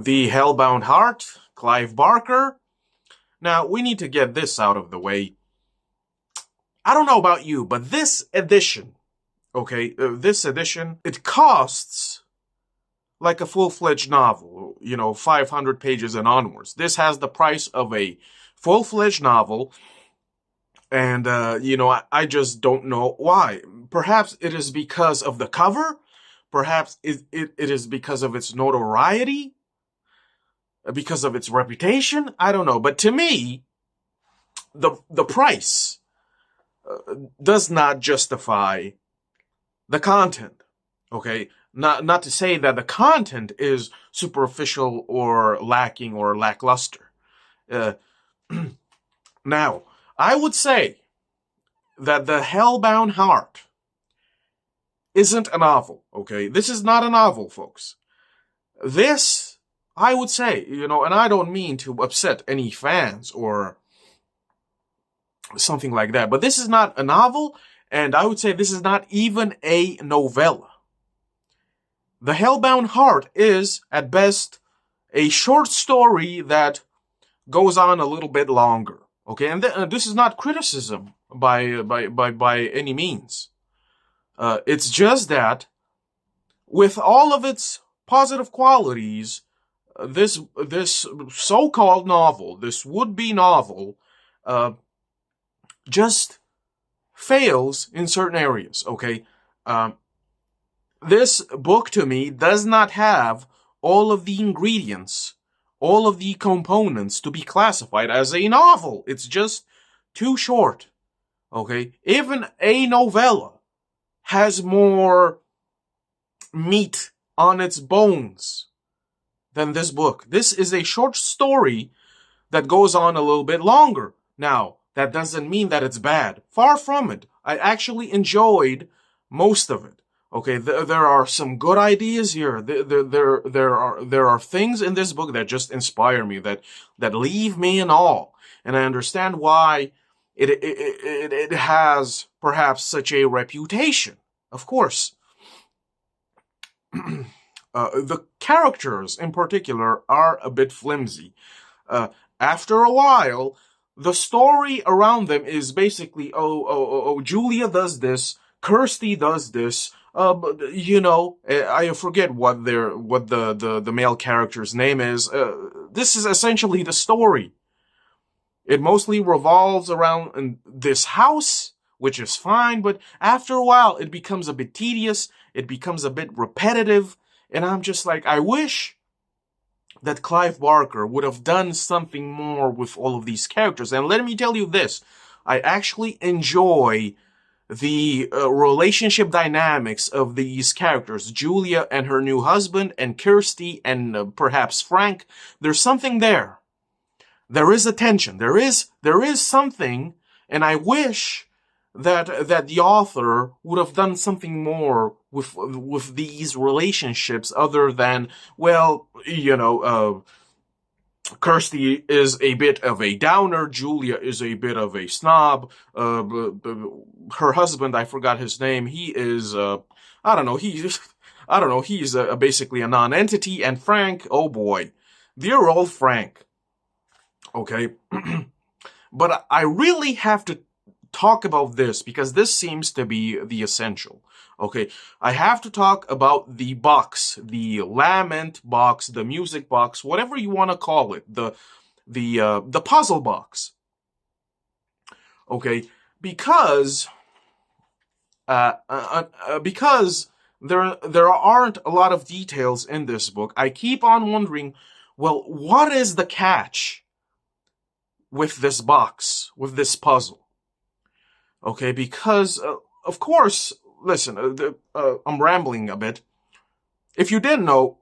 The Hellbound Heart, Clive Barker. Now, we need to get this out of the way. I don't know about you, but this edition, it costs like a full-fledged novel, 500 pages and onwards. This has the price of a full-fledged novel, and, I just don't know why. Perhaps it is because of the cover. Perhaps it is because of its notoriety, because of its reputation. I don't know. But to me, the price does not justify the content. Okay? Not to say that the content is superficial or lacking or lackluster. Now, I would say that the Hellbound Heart isn't a novel, okay? This is not a novel, folks. This, I would say, and I don't mean to upset any fans or something like that, but this is not a novel, and I would say this is not even a novella. The Hellbound Heart is, at best, a short story that goes on a little bit longer. Okay, and this is not criticism by any means. It's just that, with all of its positive qualities, this so-called novel, this would-be novel, just fails in certain areas. Okay, this book to me does not have all of the ingredients, all of the components to be classified as a novel. It's just too short. Okay? Even a novella has more meat on its bones than this book. This is a short story that goes on a little bit longer. Now, that doesn't mean that it's bad. Far from it. I actually enjoyed most of it. Okay, there are some good ideas here. There are things in this book that just inspire me, that leave me in awe, and I understand why it has perhaps such a reputation. Of course, the characters in particular are a bit flimsy. After a while, the story around them is basically, Julia does this, Kirsty does this. I forget what the male character's name is. This is essentially the story. It mostly revolves around this house, which is fine, but after a while, it becomes a bit tedious. It becomes a bit repetitive, and I'm just like, I wish that Clive Barker would have done something more with all of these characters. And let me tell you this, I actually enjoy the relationship dynamics of these characters, Julia and her new husband, and Kirsty and perhaps Frank. There's something there. There is a tension. There is something, and I wish that the author would have done something more with these relationships other than, Kirsty is a bit of a downer. Julia is a bit of a snob. Her husband, I forgot his name. He is, he's basically a non-entity. And Frank, oh boy, dear old Frank. Okay. But I really have to talk about this because this seems to be the essential. Okay, I have to talk about the box, the lament box, the music box, whatever you want to call it, the puzzle box. Okay, because there aren't a lot of details in this book. I keep on wondering, well, what is the catch with this box, with this puzzle? Okay, because of course. Listen, I'm rambling a bit. If you didn't know,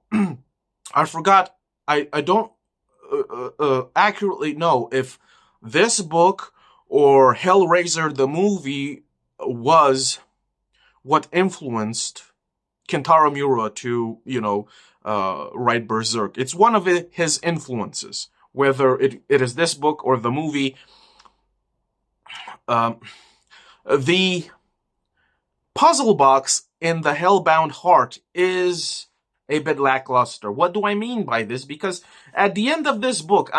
I forgot, I don't accurately know if this book or Hellraiser the movie was what influenced Kentaro Miura to, write Berserk. It's one of his influences, whether it is this book or the movie. The puzzle box in the Hellbound Heart is a bit lackluster. What do I mean by this? Because at the end of this book,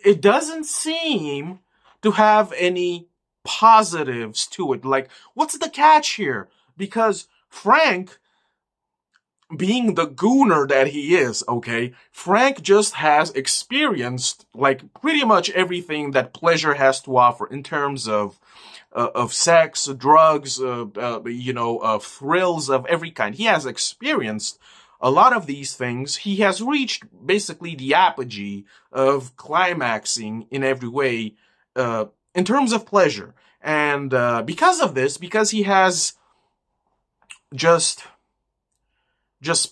it doesn't seem to have any positives to it. Like, what's the catch here? Because Frank, being the gooner that he is, okay, Frank just has experienced like pretty much everything that pleasure has to offer in terms of sex, drugs, thrills of every kind. He has experienced a lot of these things. He has reached basically the apogee of climaxing in every way, in terms of pleasure. And because of this, because he has just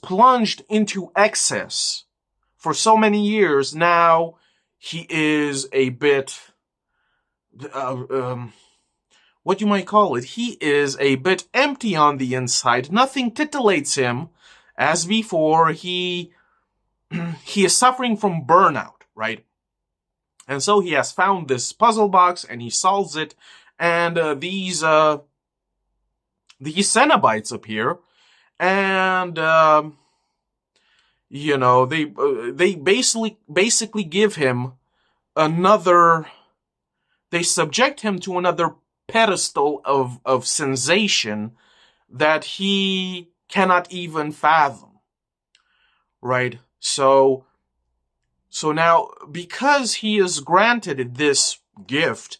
plunged into excess for so many years, now he is a bit, what you might call it, he is a bit empty on the inside. Nothing titillates him as before. He is suffering from burnout, right? And so he has found this puzzle box and he solves it, and these cenobites appear, and they basically give him another. They subject him to another pedestal of sensation that he cannot even fathom, right? So now, because he is granted this gift,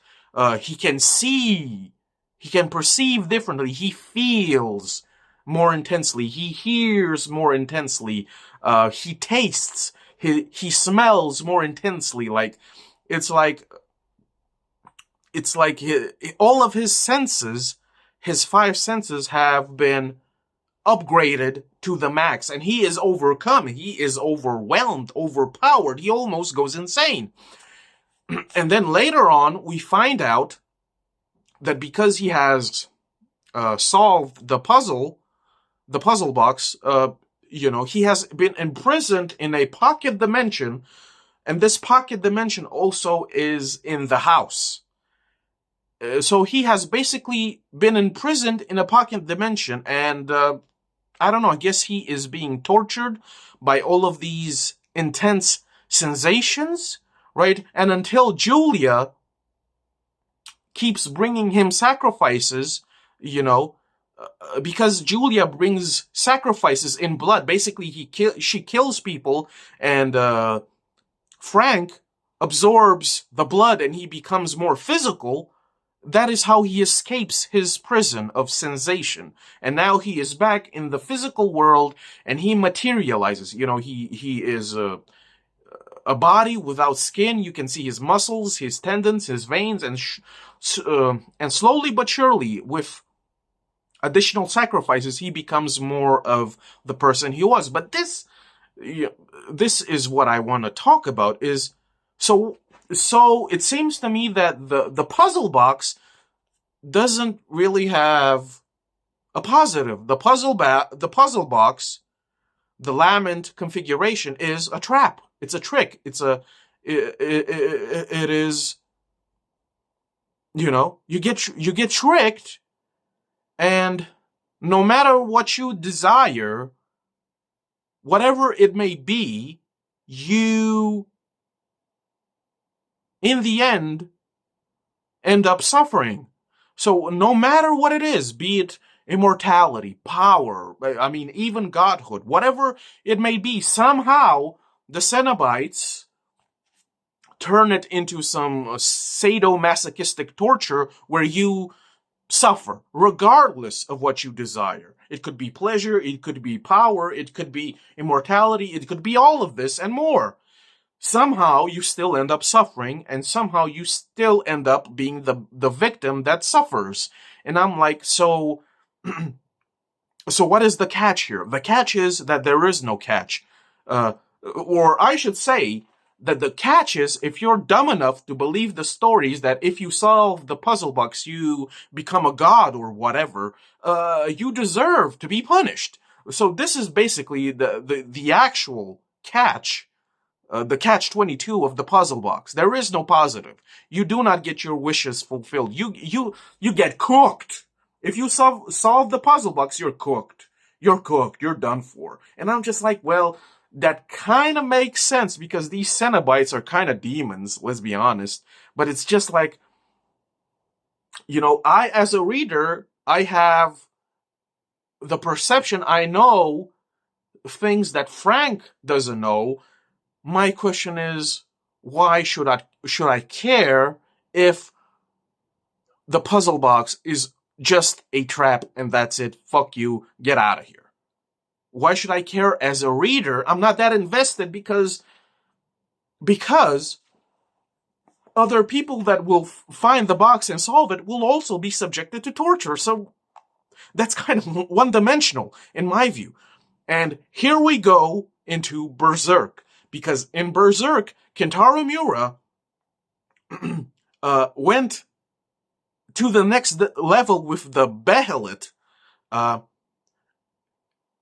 he can see, he can perceive differently, he feels more intensely, he hears more intensely, he tastes, he smells more intensely. Like, it's like all of his senses, his 5 senses, have been upgraded to the max, and he is overcome, he is overwhelmed, overpowered, he almost goes insane. And then later on, we find out that because he has solved the puzzle box, he has been imprisoned in a pocket dimension, and this pocket dimension also is in the house. So he has basically been imprisoned in a pocket dimension, and I don't know, I guess he is being tortured by all of these intense sensations, right? And until Julia keeps bringing him sacrifices, because Julia brings sacrifices in blood. Basically, she kills people, and Frank absorbs the blood and he becomes more physical. That is how he escapes his prison of sensation. And now he is back in the physical world and he materializes. He is a body without skin. You can see his muscles, his tendons, his veins, and slowly but surely, with additional sacrifices, he becomes more of the person he was. But this is what I want to talk about. Is so it seems to me that the puzzle box doesn't really have a positive. The puzzle box, the lament configuration, is a trap. It's a trick. It is, you get tricked, and no matter what you desire, whatever it may be, you in the end up suffering. So no matter what it is, be it immortality, power, even godhood, whatever it may be, somehow the cenobites turn it into some sadomasochistic torture where you suffer regardless of what you desire. It could be pleasure, it could be power, it could be immortality, it could be all of this and more. Somehow you still end up suffering, and somehow you still end up being the victim that suffers. And I'm like, so what is the catch here? The catch is that there is no catch. Or I should say that the catch is, if you're dumb enough to believe the stories that if you solve the puzzle box, you become a god or whatever, you deserve to be punished. So this is basically the actual catch. The catch-22 of the puzzle box. There is no positive. You do not get your wishes fulfilled. You get cooked. If you solve the puzzle box, you're cooked. you're cooked, you're done for. And I'm just like, well, that kind of makes sense because these cenobites are kind of demons, let's be honest. But it's just like, I, as a reader, I have the perception, I know things that Frank doesn't know. My question is, why should I care if the puzzle box is just a trap and that's it? Fuck you, get out of here. Why should I care as a reader? I'm not that invested because other people that will find the box and solve it will also be subjected to torture. So that's kind of one-dimensional in my view. And here we go into Berserk, because in Berserk, Kentaro Miura went to the next level with the Behelit,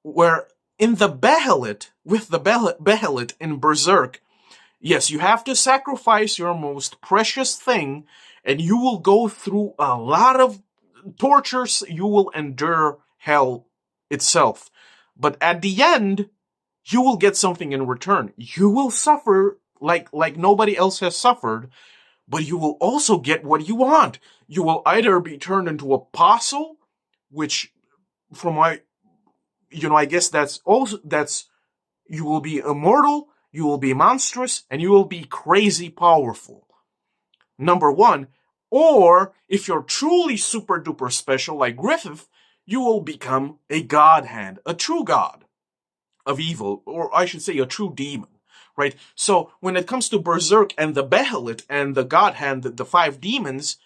where in the Behelit, with the Behelit in Berserk, yes, you have to sacrifice your most precious thing, and you will go through a lot of tortures. You will endure hell itself. But at the end, you will get something in return. You will suffer like nobody else has suffered, but you will also get what you want. You will either be turned into a apostle, which, from my, I guess you will be immortal, you will be monstrous, and you will be crazy powerful. Number one. Or, if you're truly super duper special like Griffith, you will become a god hand, a true god of evil, or I should say a true demon, right? So, when it comes to Berserk and the Behelit and the god hand, the 5 demons,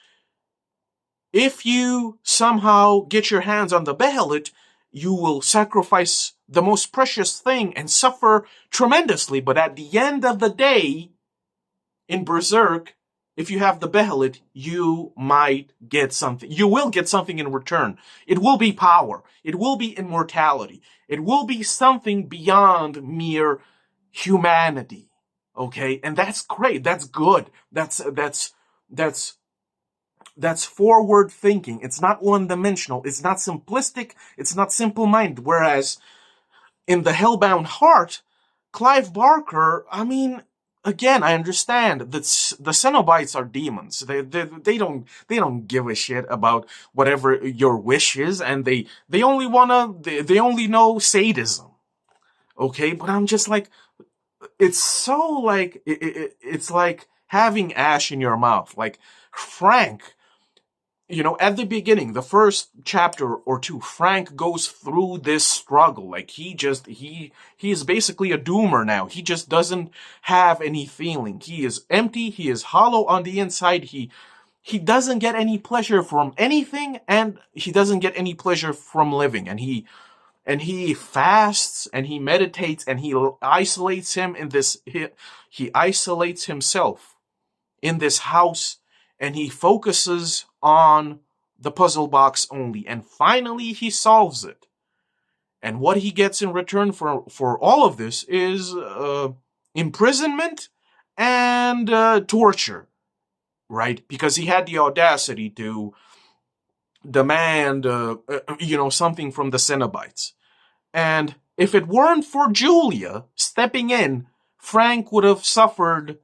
if you somehow get your hands on the Behelit, you will sacrifice the most precious thing and suffer tremendously. But at the end of the day, in Berserk, if you have the Behelit, you might get something. You will get something in return. It will be power. It will be immortality. It will be something beyond mere humanity. Okay? And that's great. That's good. That's forward thinking. It's not one-dimensional. It's not simplistic. It's not simple-minded. Whereas in the Hellbound Heart, Clive Barker, I mean, again, I understand that the cenobites are demons. They don't give a shit about whatever your wish is, and they only know sadism. Okay, but I'm just like, it's so like it's like having ash in your mouth. Like Frank, at the beginning, the first chapter or two, Frank goes through this struggle. Like he is basically a doomer now. He just doesn't have any feeling. He is empty. He is hollow on the inside. He doesn't get any pleasure from anything, and he doesn't get any pleasure from living. And he fasts and he meditates and he isolates he isolates himself in this house, and he focuses on the puzzle box only. And finally, he solves it. And what he gets in return for all of this is imprisonment and torture, right? Because he had the audacity to demand, something from the cenobites. And if it weren't for Julia stepping in, Frank would have suffered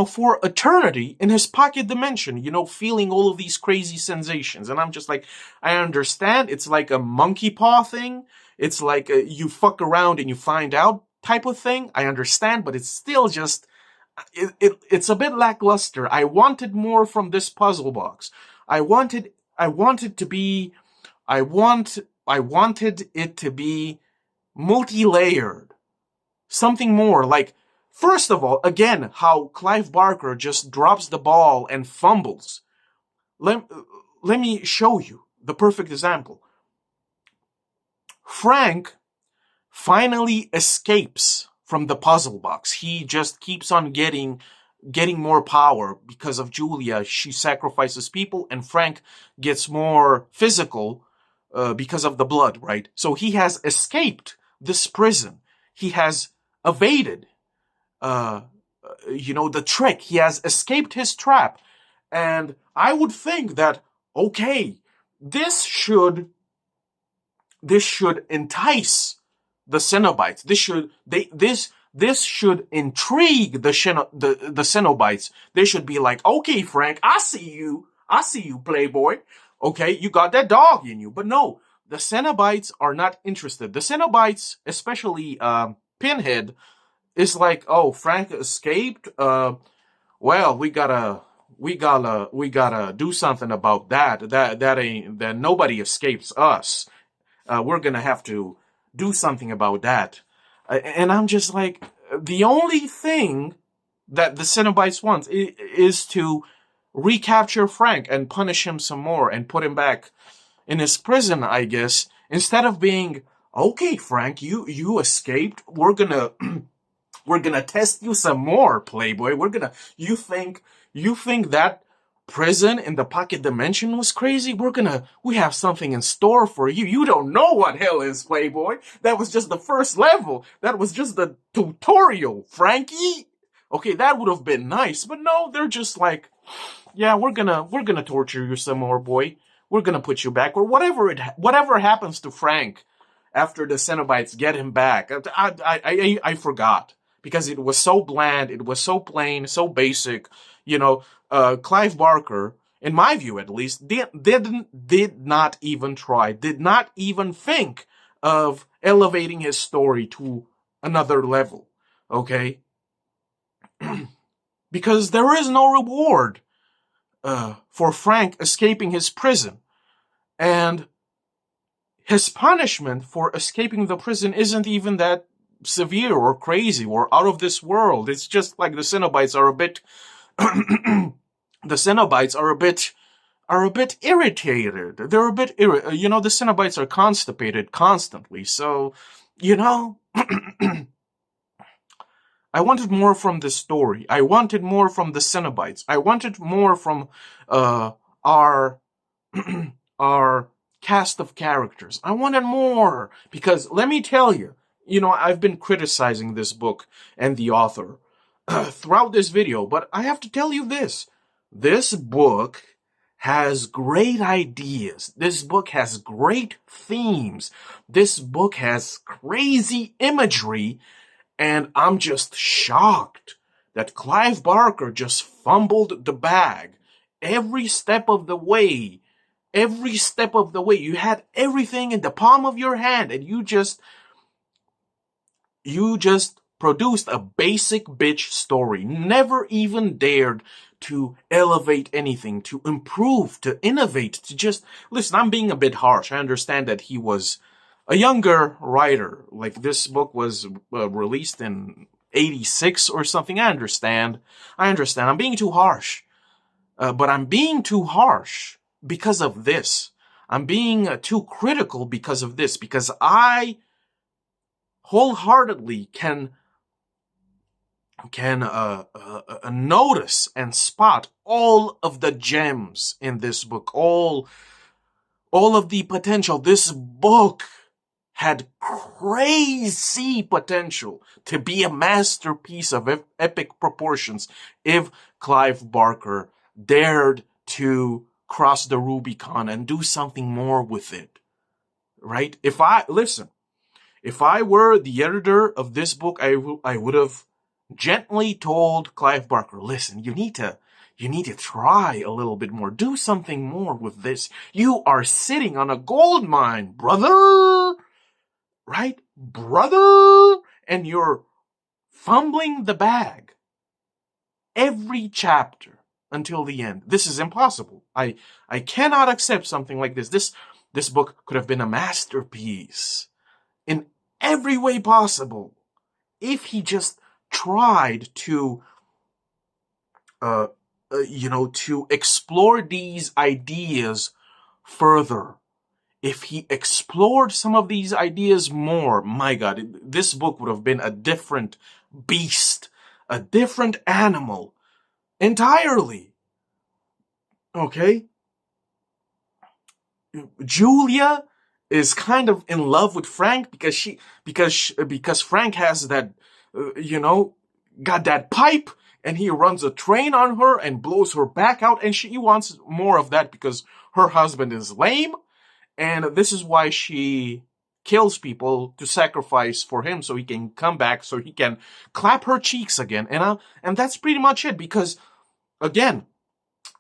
for eternity in his pocket dimension, feeling all of these crazy sensations. And I'm just like, I understand. It's like a monkey paw thing. It's like you fuck around and you find out type of thing. I understand, but it's still just, it's a bit lackluster. I wanted more from this puzzle box. I wanted it to be multi-layered. Something more like, first of all, again, how Clive Barker just drops the ball and fumbles. Let me show you the perfect example. Frank finally escapes from the puzzle box. He just keeps on getting more power because of Julia. She sacrifices people, and Frank gets more physical because of the blood, right? So he has escaped this prison. He has evaded the trick. He has escaped his trap. And I would think that, okay, this should this should entice the cenobites. This should intrigue the cenobites. They should be like, okay, Frank, I see you, playboy. Okay, you got that dog in you. But no, the cenobites are not interested. The cenobites, especially Pinhead, is like, oh, Frank escaped. Well, we gotta do something about that. That nobody escapes us. We're gonna have to do something about that. And I'm just like, the only thing that the Cenobites want is to recapture Frank and punish him some more and put him back in his prison, I guess. Instead of being, okay, Frank, you escaped. We're gonna we're gonna test you some more, playboy. You think that prison in the pocket dimension was crazy? We have something in store for you. You don't know what hell is, playboy. That was just the first level. That was just the tutorial, Frankie. Okay, that would have been nice, but no, they're just like, yeah, we're gonna torture you some more, boy. We're gonna put you back, or whatever happens to Frank after the Cenobites get him back. I forgot, because it was so bland, it was so plain, so basic. Clive Barker, in my view at least, did not even try, did not even think of elevating his story to another level. Okay? Because there is no reward for Frank escaping his prison. And his punishment for escaping the prison isn't even that severe or crazy or out of this world. It's just like the Cenobites are a bit irritated. They're a bit the Cenobites are constipated constantly. So, I wanted more from this story. I wanted more from the Cenobites. I wanted more from our our cast of characters. I wanted more, because let me tell you, I've been criticizing this book and the author throughout this video, but I have to tell you this. This book has great ideas. This book has great themes. This book has crazy imagery. And I'm just shocked that Clive Barker just fumbled the bag every step of the way. Every step of the way. You had everything in the palm of your hand, and you just produced a basic bitch story. Never even dared to elevate anything, to improve, to innovate, to just... Listen, I'm being a bit harsh. I understand that he was a younger writer. Like, this book was released in 86 or something. I understand. I'm being too harsh. But I'm being too harsh because of this. I'm being too critical because of this. Because I wholeheartedly can notice and spot all of the gems in this book. All of the potential. This book had crazy potential to be a masterpiece of epic proportions if Clive Barker dared to cross the Rubicon and do something more with it. Right? If I were the editor of this book, I would have gently told Clive Barker, listen, you need to try a little bit more. Do something more with this. You are sitting on a gold mine, brother. Right, brother? And you're fumbling the bag every chapter until the end. This is impossible. I cannot accept something like this. This book could have been a masterpiece in every way possible if he just tried to to explore these ideas further. If he explored some of these ideas more, my God, this book would have been a different beast, a different animal entirely. Okay? Julia is kind of in love with Frank because Frank has that, got that pipe, and he runs a train on her and blows her back out, and she wants more of that because her husband is lame. And this is why she kills people to sacrifice for him so he can come back, so he can clap her cheeks again. And that's pretty much it, because, again,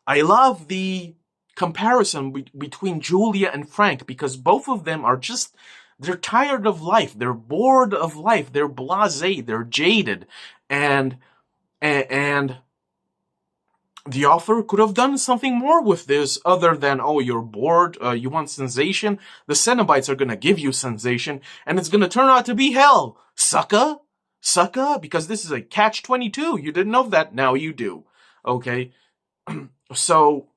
I love the comparison between Julia and Frank, because both of them are just, they're tired of life, they're bored of life, they're blasé, they're jaded, and the author could have done something more with this other than, oh, you're bored, you want sensation? The Cenobites are gonna give you sensation, and it's gonna turn out to be hell. Sucka? Sucka? Because this is a catch-22. You didn't know that, now you do. Okay? So,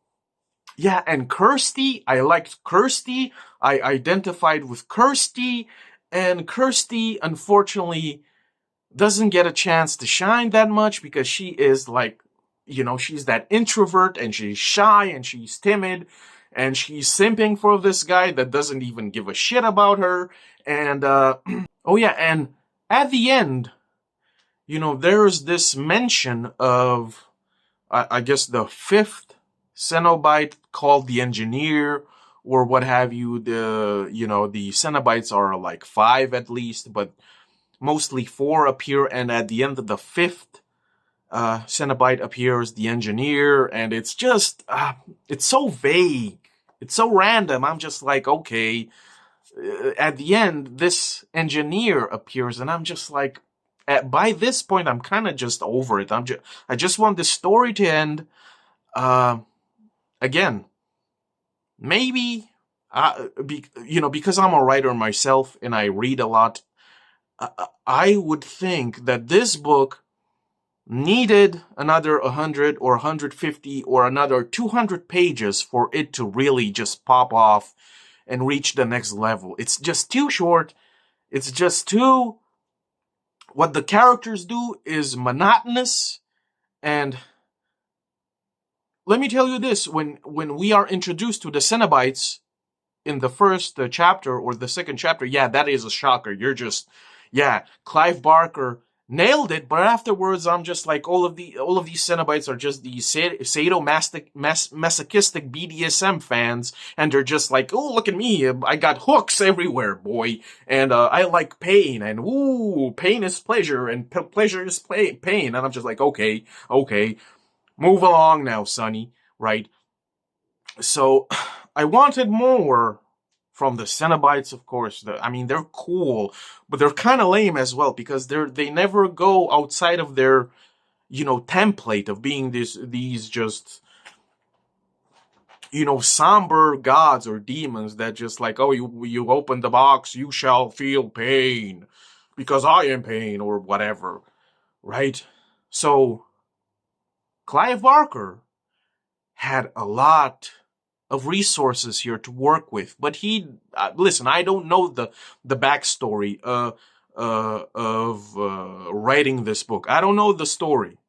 yeah, and Kirsty, I liked Kirsty. I identified with Kirsty, and Kirsty, unfortunately, doesn't get a chance to shine that much because she is like, you know, she's that introvert, and she's shy, and she's timid, and she's simping for this guy that doesn't even give a shit about her. And, oh yeah, and at the end, you know, there's this mention of, I guess, the fifth cenobite called the engineer, or what have you. The cenobites are like 5 at least, but mostly 4 appear, and at the end of the 5th cenobite appears the engineer, and it's just, it's so vague. It's so random. I'm just like, okay. At the end, this engineer appears, and I'm just like, by this point, I'm kind of just over it. I just want this story to end. Again, maybe, because I'm a writer myself and I read a lot, I would think that this book needed another 100 or 150 or another 200 pages for it to really just pop off and reach the next level. It's just too short. It's just too... What the characters do is monotonous. And let me tell you this, when we are introduced to the Cenobites in the first chapter or the second chapter, yeah, that is a shocker. You're just... Yeah, Clive Barker nailed it, but afterwards I'm just like, all of these Cenobites are just these sadomasochistic BDSM fans, and they're just like, oh, look at me, I got hooks everywhere, boy, and I like pain, and ooh, pain is pleasure, and pleasure is pain, and I'm just like, okay, move along now, Sonny, right? So, I wanted more from the Cenobites, of course. I mean, they're cool, but they're kind of lame as well, because they never go outside of their, template of being these just, somber gods or demons that just like, oh, you open the box, you shall feel pain, because I am pain, or whatever, right? So, Clive Barker had a lot of resources here to work with, but he listen, I don't know the backstory of writing this book. I don't know the story,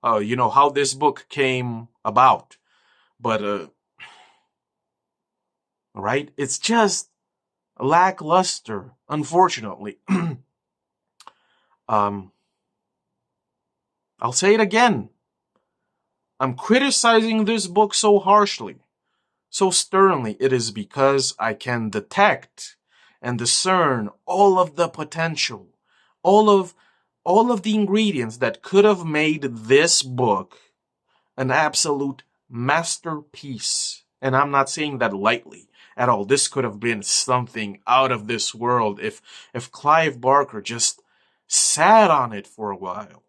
how this book came about, but right, it's just lackluster, unfortunately. I'll say it again. I'm criticizing this book so harshly, so sternly. It is because I can detect and discern all of the potential, all of the ingredients that could have made this book an absolute masterpiece. And I'm not saying that lightly at all. This could have been something out of this world if Clive Barker just sat on it for a while.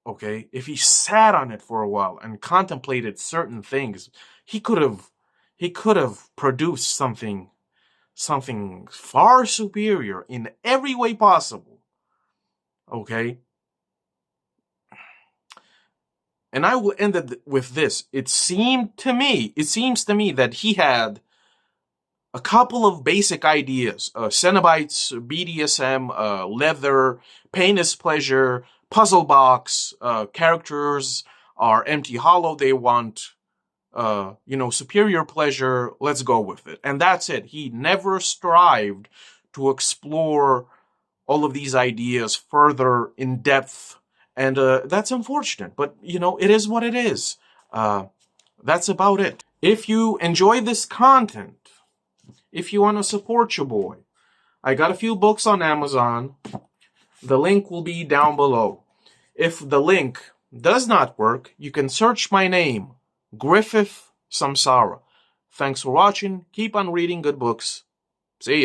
Okay, if he sat on it for a while and contemplated certain things, he could have produced something far superior in every way possible. Okay? And I will end it with this. It seems to me that he had a couple of basic ideas. Cenobites, BDSM, leather, pain is pleasure, puzzle box, characters are empty hollow, they want, superior pleasure, let's go with it. And that's it. He never strived to explore all of these ideas further in depth, and that's unfortunate, but, it is what it is. That's about it. If you enjoy this content, if you want to support your boy, I got a few books on Amazon. The link will be down below. If the link does not work, you can search my name, Griffith Samsara. Thanks for watching. Keep on reading good books. See ya.